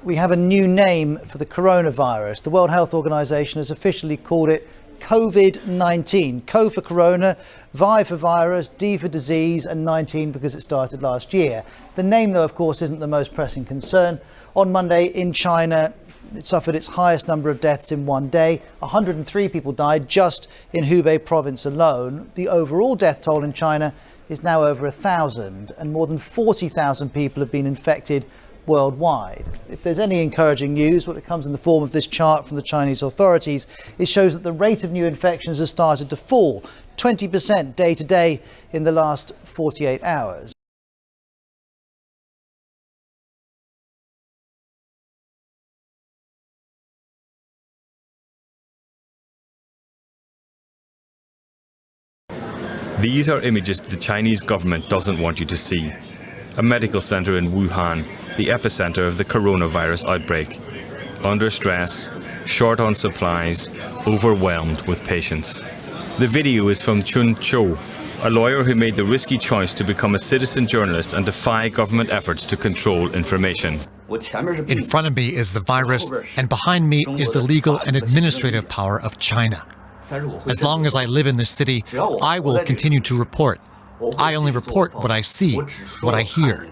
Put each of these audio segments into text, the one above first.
we have a new name for the coronavirus. The World Health Organization has officially called it COVID-19. Co for corona, Vi for virus, D for disease, and 19 because it started last year. The name, though, of course, isn't the most pressing concern. On Monday in China, it suffered its highest number of deaths in one day. 103 people died just in Hubei province alone. The overall death toll in China is now over 1,000, and more than 40,000 people have been infected worldwide. If there's any encouraging news, what it comes in the form of this chart from the Chinese authorities, it shows that the rate of new infections has started to fall 20% day to day in the last 48 hours. These are images the Chinese government doesn't want you to see. A medical center in Wuhan, the epicenter of the coronavirus outbreak. Under stress, short on supplies, overwhelmed with patients. The video is from Chun Cho, a lawyer who made the risky choice to become a citizen journalist and defy government efforts to control information. In front of me is the virus, and behind me is the legal and administrative power of China. As long as I live in this city, I will continue to report. I only report what I see, what I hear.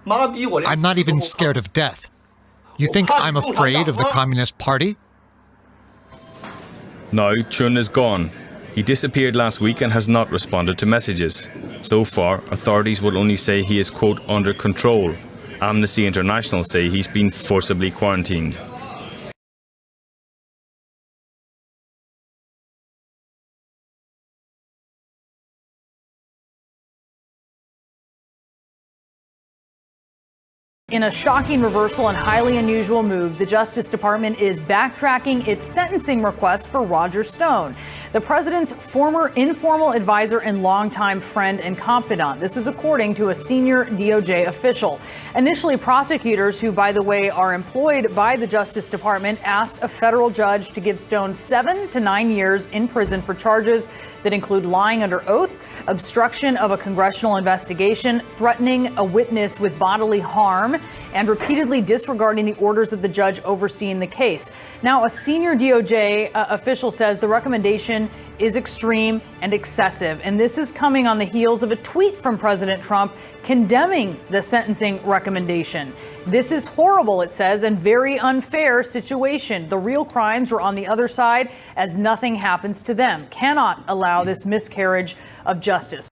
I'm not even scared of death. You think I'm afraid of the Communist Party? Now Chun is gone. He disappeared last week and has not responded to messages. So far, authorities will only say he is, quote, under control. Amnesty International say he's been forcibly quarantined. In a shocking reversal and highly unusual move, the Justice Department is backtracking its sentencing request for Roger Stone, the president's former informal advisor and longtime friend and confidant. This is according to a senior DOJ official. Initially, prosecutors, who, by the way, are employed by the Justice Department, asked a federal judge to give Stone 7 to 9 years in prison for charges that include lying under oath, obstruction of a congressional investigation, threatening a witness with bodily harm, and repeatedly disregarding the orders of the judge overseeing the case. Now, a senior DOJ official says the recommendation is extreme and excessive, and this is coming on the heels of a tweet from President Trump condemning the sentencing recommendation. This is horrible, it says, and very unfair situation. The real crimes were on the other side as nothing happens to them. Cannot allow this miscarriage of justice.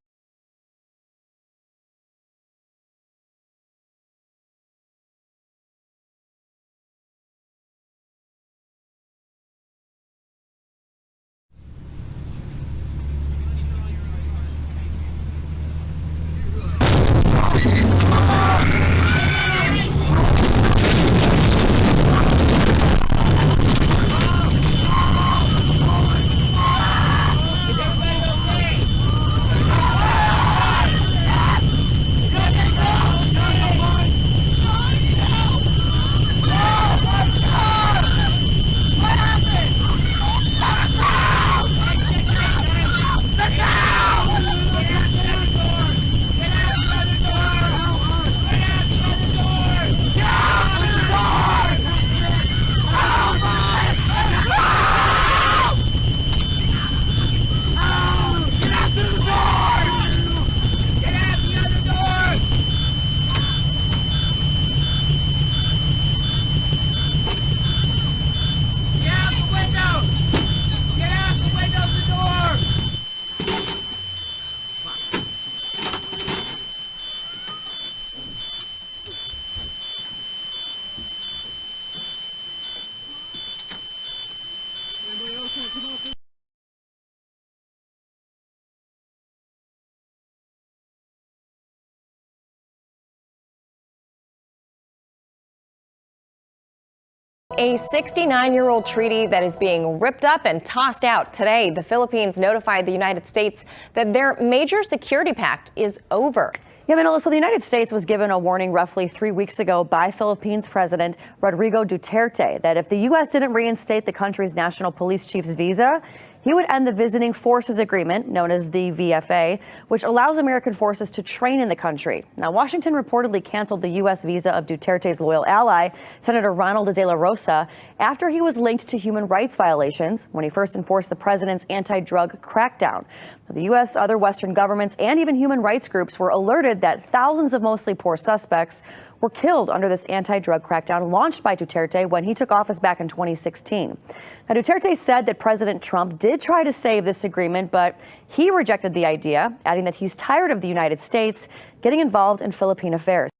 A 69-year-old treaty that is being ripped up and tossed out today. The Philippines notified the United States that their major security pact is over. Yeah, Manila, so the United States was given a warning roughly 3 weeks ago by Philippines President Rodrigo Duterte that if the U.S. didn't reinstate the country's national police chief's visa, He would end the Visiting Forces Agreement, known as the VFA, which allows American forces to train in the country. Now, Washington reportedly canceled the U.S. visa of Duterte's loyal ally, Senator Ronald de la Rosa, after he was linked to human rights violations when he first enforced the president's anti-drug crackdown. The U.S., other Western governments, and even human rights groups were alerted that thousands of mostly poor suspects were killed under this anti-drug crackdown launched by Duterte when he took office back in 2016. Now, Duterte said that President Trump did try to save this agreement, but he rejected the idea, adding that he's tired of the United States getting involved in Philippine affairs.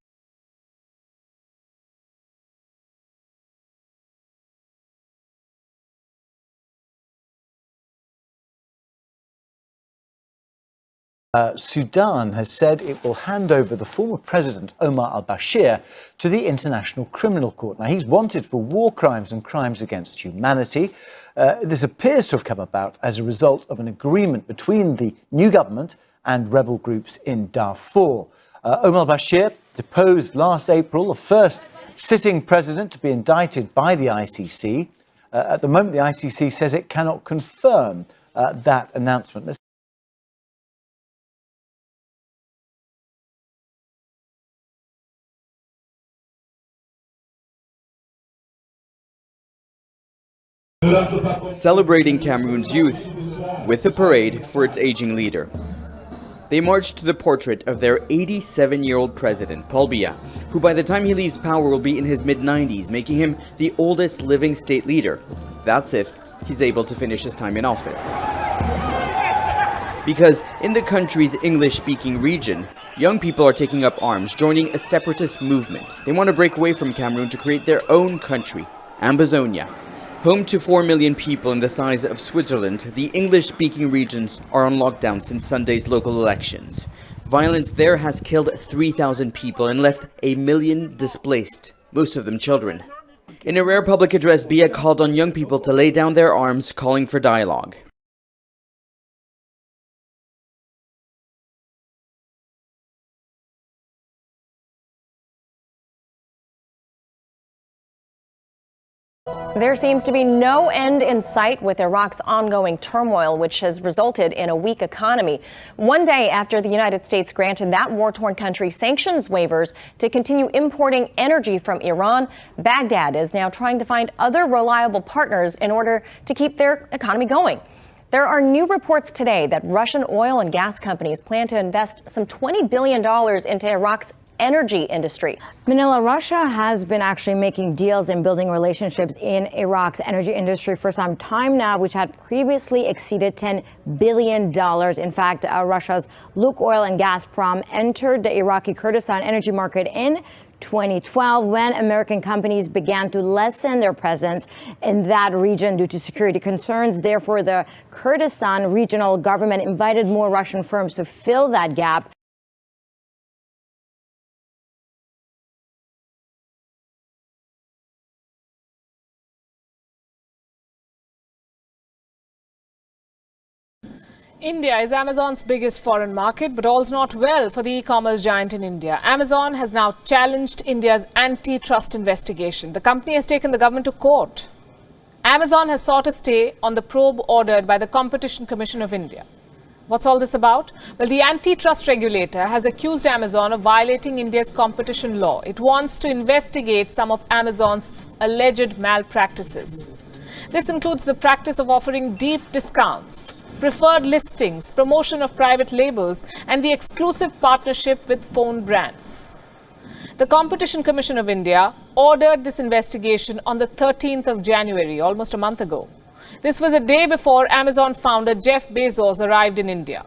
Sudan has said it will hand over the former president, Omar al-Bashir, to the International Criminal Court. Now, he's wanted for war crimes and crimes against humanity. This appears to have come about as a result of an agreement between the new government and rebel groups in Darfur. Omar al-Bashir deposed last April, the first sitting president to be indicted by the ICC. At the moment, the ICC says it cannot confirm that announcement. Celebrating Cameroon's youth with a parade for its aging leader. They marched to the portrait of their 87-year-old president, Paul Biya, who by the time he leaves power will be in his mid-90s, making him the oldest living state leader. That's if he's able to finish his time in office. Because in the country's English-speaking region, young people are taking up arms, joining a separatist movement. They want to break away from Cameroon to create their own country, Ambazonia. Home to 4 million people and the size of Switzerland, the English-speaking regions are on lockdown since Sunday's local elections. Violence there has killed 3,000 people and left 1 million displaced, most of them children. In a rare public address, Biya called on young people to lay down their arms, calling for dialogue. There seems to be no end in sight with Iraq's ongoing turmoil, which has resulted in a weak economy. One day after the United States granted that war-torn country sanctions waivers to continue importing energy from Iran, Baghdad is now trying to find other reliable partners in order to keep their economy going. There are new reports today that Russian oil and gas companies plan to invest some $20 billion into Iraq's energy industry. Manila, Russia has been actually making deals and building relationships in Iraq's energy industry for some time now, which had previously exceeded $10 billion. In fact, Russia's Lukoil and Gazprom entered the Iraqi Kurdistan energy market in 2012 when American companies began to lessen their presence in that region due to security concerns. Therefore, the Kurdistan regional government invited more Russian firms to fill that gap. India is Amazon's biggest foreign market, but all's not well for the e-commerce giant in India. Amazon has now challenged India's antitrust investigation. The company has taken the government to court. Amazon has sought a stay on the probe ordered by the Competition Commission of India. What's all this about? Well, the antitrust regulator has accused Amazon of violating India's competition law. It wants to investigate some of Amazon's alleged malpractices. This includes the practice of offering deep discounts, preferred listings, promotion of private labels, and the exclusive partnership with phone brands. The Competition Commission of India ordered this investigation on the 13th of January, almost a month ago. This was a day before Amazon founder Jeff Bezos arrived in India.